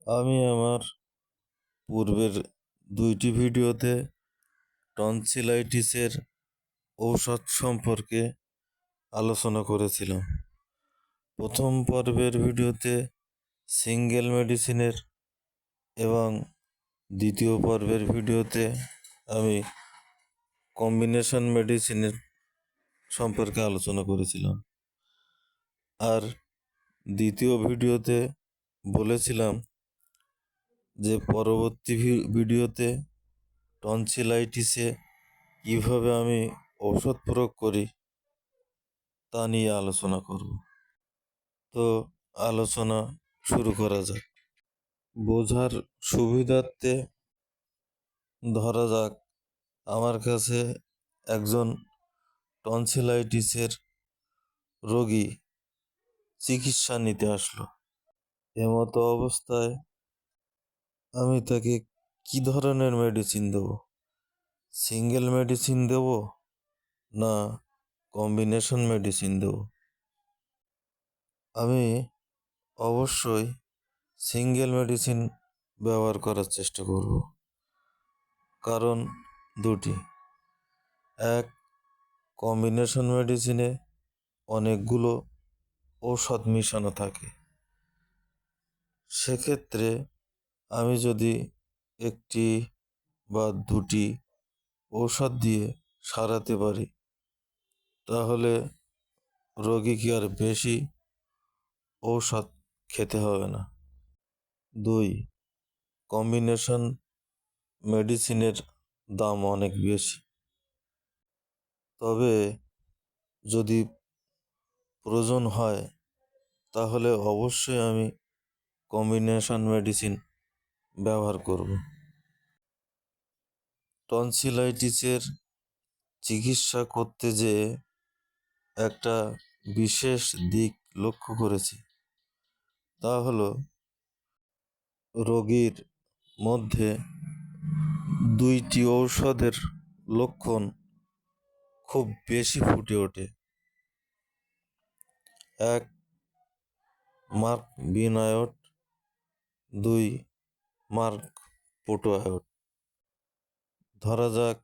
আমি আমার পূর্বের 2টি ভিডিওতে টনসিলাইটিসের ঔষধ সম্পর্কে আলোচনা করেছিলাম। প্রথম পর্বের ভিডিওতে সিঙ্গেল মেডিসিনের এবং দ্বিতীয় পর্বের ভিডিওতে আমি কম্বিনেশন মেডিসিনের সম্পর্কে আলোচনা করেছিলাম। আর দ্বিতীয় ভিডিওতে বলেছিলাম যে পরবর্তী ভিডিওতে টনসিলাইটিসে কীভাবে আমি ঔষধ প্রয়োগ করি তা নিয়ে আলোচনা করব। তো আলোচনা শুরু করা যাক। বোঝার সুবিধার্থে ধরা যাক আমার কাছে একজন টনসিলাইটিসের রোগী চিকিৎসা নিতে আসলো। এমতো অবস্থায় আমি তাকে কি ধরনের মেডিসিন দেব? সিঙ্গেল মেডিসিন দেব না কম্বিনেশন মেডিসিন দেব? আমি অবশ্যই সিঙ্গেল মেডিসিন ব্যবহার করার চেষ্টা করব। কারণ দুটি। এক, কম্বিনেশন মেডিসিনে অনেকগুলো ঔষধ মিশানো থাকে। সেক্ষেত্রে আমি যদি একটি বা দুটি ঔষধ দিয়ে সারাতে পারি তাহলে রোগীকে আর বেশি ঔষধ খেতে হবে না। 2, কম্বিনেশন মেডিসিনের দাম অনেক বেশি। তবে যদি প্রয়োজন হয় তাহলে অবশ্যই আমি কম্বিনেশন মেডিসিন ব্যবহার করব। টনসিলাইটিসের চিকিৎসা করতে যেয়ে একটা বিশেষ দিক লক্ষ্য করেছি, তা হলো রোগীর মধ্যে 2টি ঔষধের লক্ষণ খুব বেশি ফুটে ওঠে। এক, মার্ক বিনায়ট, 2, মার্ক পোটোয়ায়ট। ধরা যাক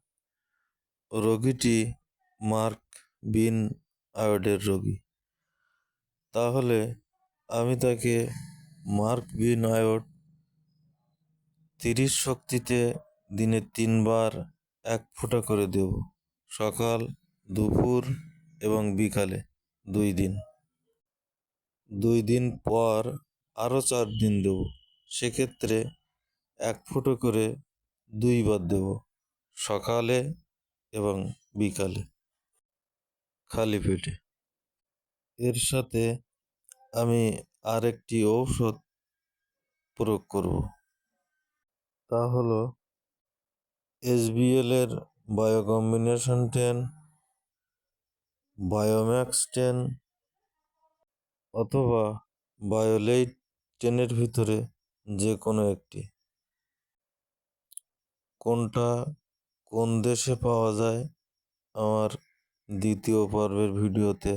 রোগীটি মার্ক বিন আয়োডের রোগী, তাহলে আমি তাকে মার্ক বিন আয়োড 30 শক্তিতে দিনে 3 বার 1 ফোঁটা করে দেব, সকাল, দুপুর এবং বিকালে 2 দিন। 2 দিন পর আরও 4 দিন দেব। সেক্ষেত্রে 1 ফুটো করে 2 বার দেব, সকালে এবং বিকালে, খালি পেটে। এর সাথে আমি আরেকটি ঔষধ প্রয়োগ করব, তা হলো SBL এর বায়ো কম্বিনেশন 10, বায়োম্যাক্স 10 অথবা বায়োলেইট 10-এর ভিতরে যে কোনো একটি। কোনটা কোন দেশে পাওয়া যায় আমার দ্বিতীয় পর্বের ভিডিওতে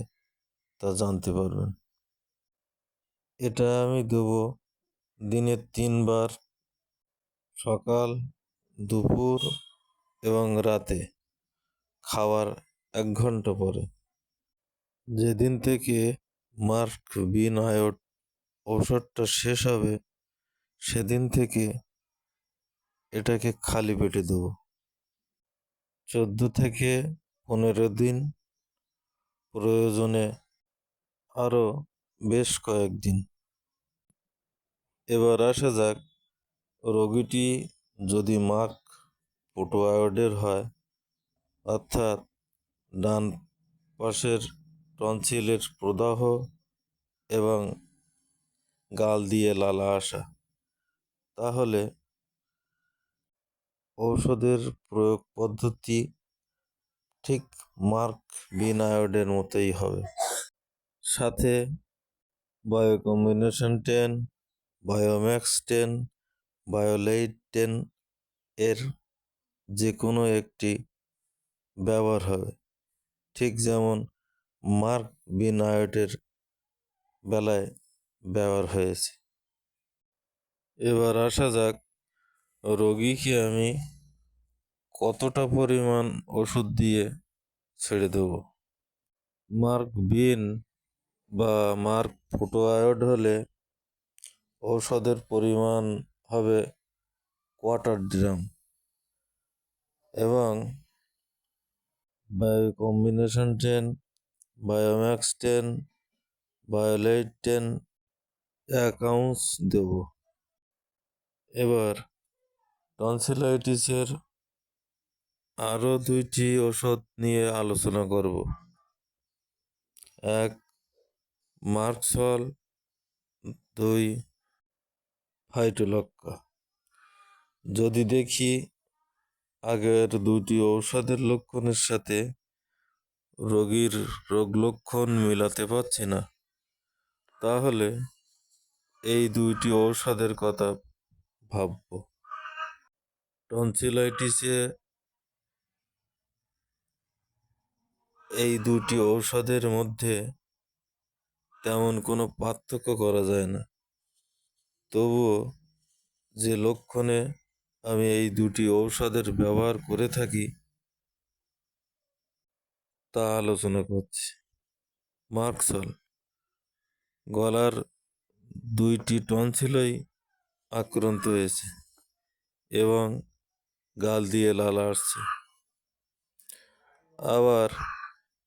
তা জানতে পারবেন। এটা আমি দেব দিনে 3 বার, সকাল, দুপুর এবং রাতে, খাওয়ার 1 ঘন্টা পরে। যেদিন থেকে মার্ক বিন আয়োড ঔষধটা শেষ হবে সেদিন থেকে এটাকে খালি পেটে দেব। 14 থেকে 15 দিন, প্রয়োজনে আরও বেশ কয়েকদিন। এবার আসা যাক রোগীটি যদি মার্ক পোটোয়ায়োডের হয়, অর্থাৎ ডান পাশের টনসিলের প্রদাহ এবং গাল দিয়ে লালা আসা, তাহলে ঔষধের প্রয়োগ পদ্ধতি ঠিক মার্ক বিন আয়োডের মতোই হবে। সাথে বায়ো কম্বিনেশন 10, বায়োম্যাক্স 10, বায়োলেইট 10 এর যে কোনো একটি ব্যবহার হবে, ঠিক যেমন মার্ক বিন আয়োডের বেলায় ব্যবহার হয়েছে। এবার আসা যাক রোগীকে আমি কতটা পরিমাণ ওষুধ দিয়ে ছেড়ে দেব। মার্ক বিন বা মার্ক ফুটোআয়োড হলে ঔষধের পরিমাণ হবে 1/4 ড্রাম এবং বায়ো কম্বিনেশন 10, বায়োম্যাক্স 10, বায়োলাইট 10 1 আউন্স দেব। এবার টনসিলাইটিসের আরও 2টি ওষুধ নিয়ে আলোচনা করব। 1 মার্কসল, 2 ফাইটোলক্কা। যদি দেখি আগের 2টি ঔষধের লক্ষণের সাথে রোগীর রোগ লক্ষণ মিলাতে পারছি না, তাহলে এই 2টি ঔষধের কথা ভাবব। টনসিলাইটিসে এই 2টি ঔষধের মধ্যে তেমন কোনো পার্থক্য করা যায় না, তবুও যে লক্ষণে আমি এই 2টি ঔষধের ব্যবহার করে থাকি তা আলোচনা করছি। মার্কসল, গলার 2টি টনসিলই আক্রান্ত হয়েছে এবং গাল দিয়ে লাল আসছে। আবার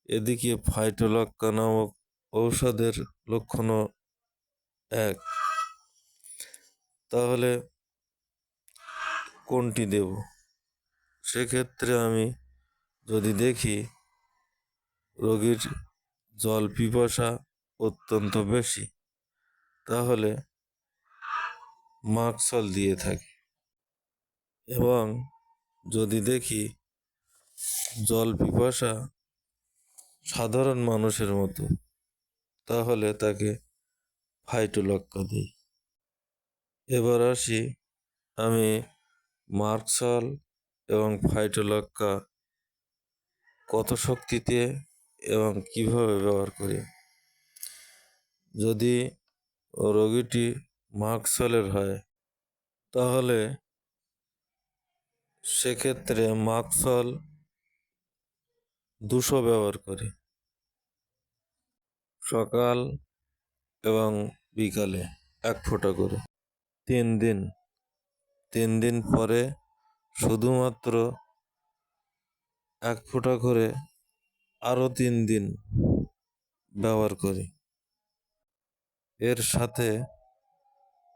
এদিকে ফাইটোলক্কা নামক ঔষধের লক্ষণও এক। তাহলে কোনটি দেব? সেক্ষেত্রে আমি যদি দেখি রোগীর জল পিপাসা অত্যন্ত বেশি, তাহলে মার্কসল দিয়ে থাকি। এবং যদি দেখি জল পিপাসা সাধারণ মানুষের মতো, তাহলে তাকে ফাইটোলক্কা দিই। এবার আসি আমি মার্কসল এবং ফাইটোলক্কা কত শক্তিতে এবং কিভাবে ব্যবহার করি। যদি রোগীটি মার্কসলের হয়, তাহলে সেক্ষেত্রে মার্কসল 200 ব্যবহার করি, সকাল এবং বিকালে 1 ফোঁটা করে। 3 দিন পরে শুধুমাত্র 1 ফোঁটা করে আরও 3 দিন ব্যবহার করি। এর সাথে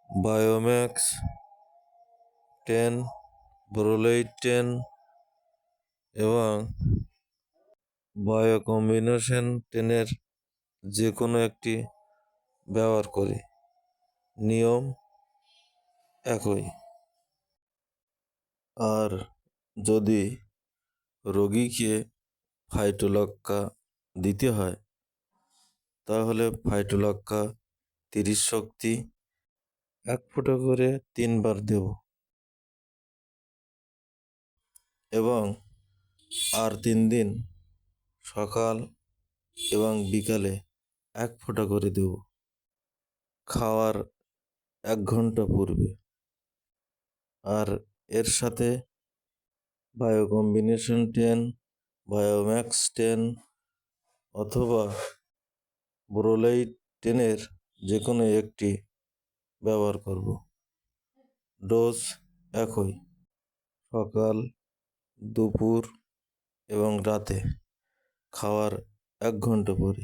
বায়োম্যাক্স 10, ব্রোলাইট 10 এবং বায়ো কম্বিনেশন 10-এর যে কোনো একটি ব্যবহার করি। নিয়ম একই। আর যদি রোগীকে ফাইটোলক্কা দিতে হয়, তাহলে ফাইটোলক্কা 30 শক্তি 1 ফোঁটা করে 3 বার দেব এবং আর 3 দিন সকাল এবং বিকালে 1 ফোঁটা করে দেব খাওয়ার 1 ঘন্টা পূর্বে। আর এর সাথে বায়ো কম্বিনেশন 10, বায়োম্যাক্স 10 অথবা ব্রোলাইট 10-এর যে কোনো একটি ব্যবহার করব। ডোজ একই, সকাল, দুপুর এবং রাতে খাওয়ার 1 ঘন্টা পরে।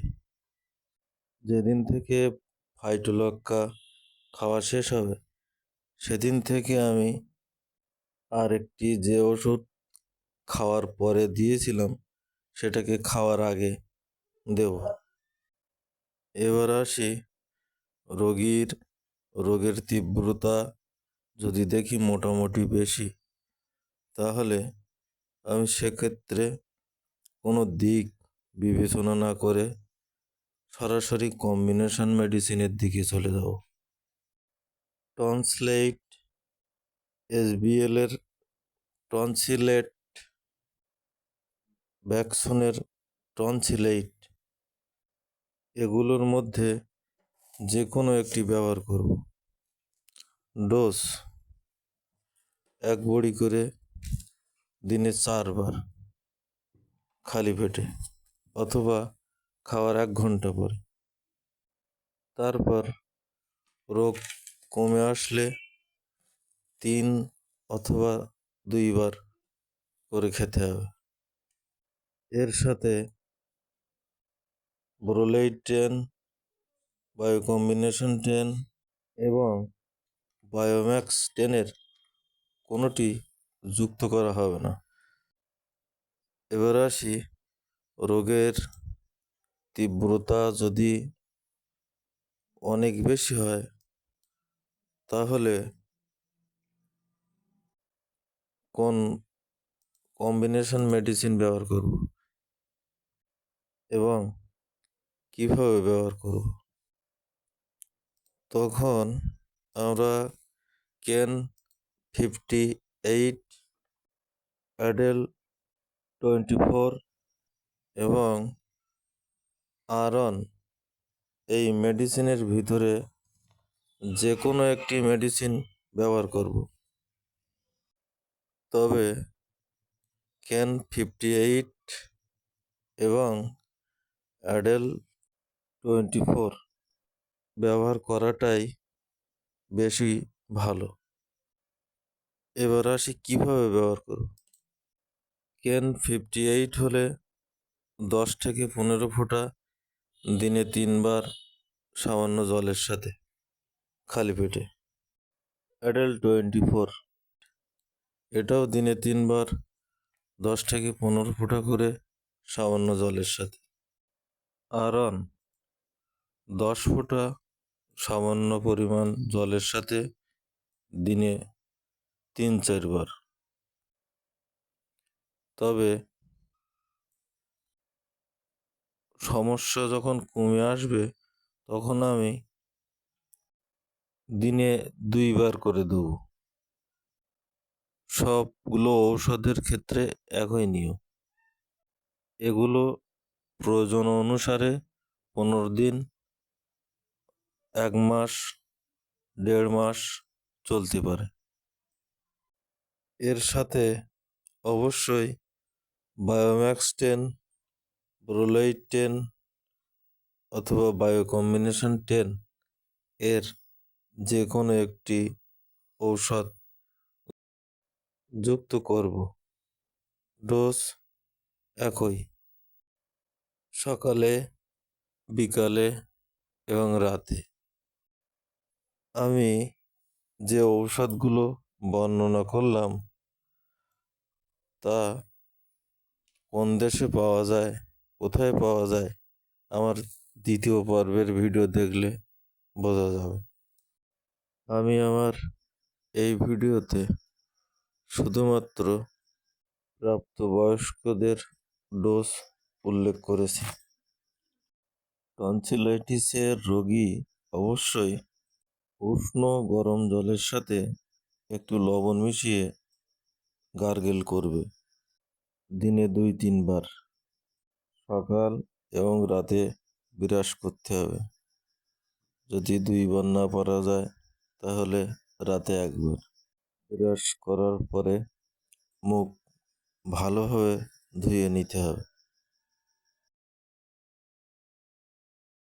যেদিন থেকে ফাইটোলক্কা খাওয়া শেষ হবে, সেদিন থেকে আমি আরেকটি যে ওষুধ খাওয়ার পরে দিয়েছিলাম সেটাকে খাওয়ার আগে দেব। এবার আসি রোগীর রোগের তীব্রতা যদি দেখি মোটামুটি বেশি, তাহলে আমি সেক্ষেত্রে কোনো দিক বিবেচনা না করে সরাসরি কম্বিনেশন মেডিসিনের দিকে চলে যাব। টনসিলাইট, SBL-এর টনসিলেট, ভ্যাক্সনের টনসিলাইট, এগুলোর মধ্যে যে কোনো একটি ব্যবহার করব। ডোজ 1 বড়ি করে দিনে 4 বার খালি পেটে অথবা খাওয়ার 1 ঘন্টা পরে। তারপর রোগ কমে আসলে 3 অথবা 2 বার করে খেতে হবে। এর সাথে ব্রোলাইড 10, বায়ো কম্বিনেশন 10 এবং বায়োম্যাক্স 10 এর কোনোটি যুক্ত করা হবে না। এবার আসি, রোগের তীব্রতা যদি অনেক বেশি হয় তাহলে কোন কম্বিনেশন মেডিসিন ব্যবহার করব এবং কিভাবে ব্যবহার করব। তখন আমরা কেন 58, অ্যাডেল 24 এবং আয়রন এই মেডিসিনের ভিতরে যে কোনো একটি মেডিসিন ব্যবহার করব। তবে কেন 58 এবং অ্যাডেল 24 ব্যবহার করাটাই বেশি ভালো। এবার আসি কিভাবে ব্যবহার করব। কেন 58 হলে 10 থেকে 15 ফোঁটা দিনে 3 বার সামান্য জলের সাথে খালি পেটে। অ্যাডেল 24 এটাও দিনে 3 বার 10 থেকে 15 ফোঁটা করে সামান্য জলের সাথে। আয়রন 10 ফোঁটা সামান্য পরিমাণ জলের সাথে দিনে 3-4 বার। তবে সমস্যা যখন কমে আসবে তখন আমি দিনে 2 বার করে দেব। সবগুলো ঔষধের ক্ষেত্রে একই নিয়ম। এগুলো প্রয়োজন অনুসারে 15 দিন, 1 মাস, 1.5 মাস চলতে পারে। এর সাথে অবশ্যই বায়োম্যাক্স 10, ব্রোলাইড 10 অথবা বায়ো কম্বিনেশন 10 এর যে কোনো একটি ঔষধ যুক্ত করব। ডোজ একই, সকালে, বিকালে এবং রাতে। আমি যে ঔষধগুলো বর্ণনা করলাম তা কোন দেশে পাওয়া যায়, কোথায় পাওয়া যায়, আমার 2য় পর্বের ভিডিও দেখলে বোঝা যাবে। আমি আমার এই ভিডিওতে শুধুমাত্র প্রাপ্তবয়স্কদের ডোজ উল্লেখ করেছি। টনসিলাইটিসের রোগী অবশ্যই উষ্ণ গরম জলের সাথে একটু লবণ মিশিয়ে গার্গেল করবে দিনে 2-3 বার। সকাল এবং রাতে ব্রাশ করতে হবে। যদি 2 বার না পারা যায় তাহলে রাতে 1 বার। ব্রাশ করার পরে মুখ ভালোভাবে ধুয়ে নিতে হবে।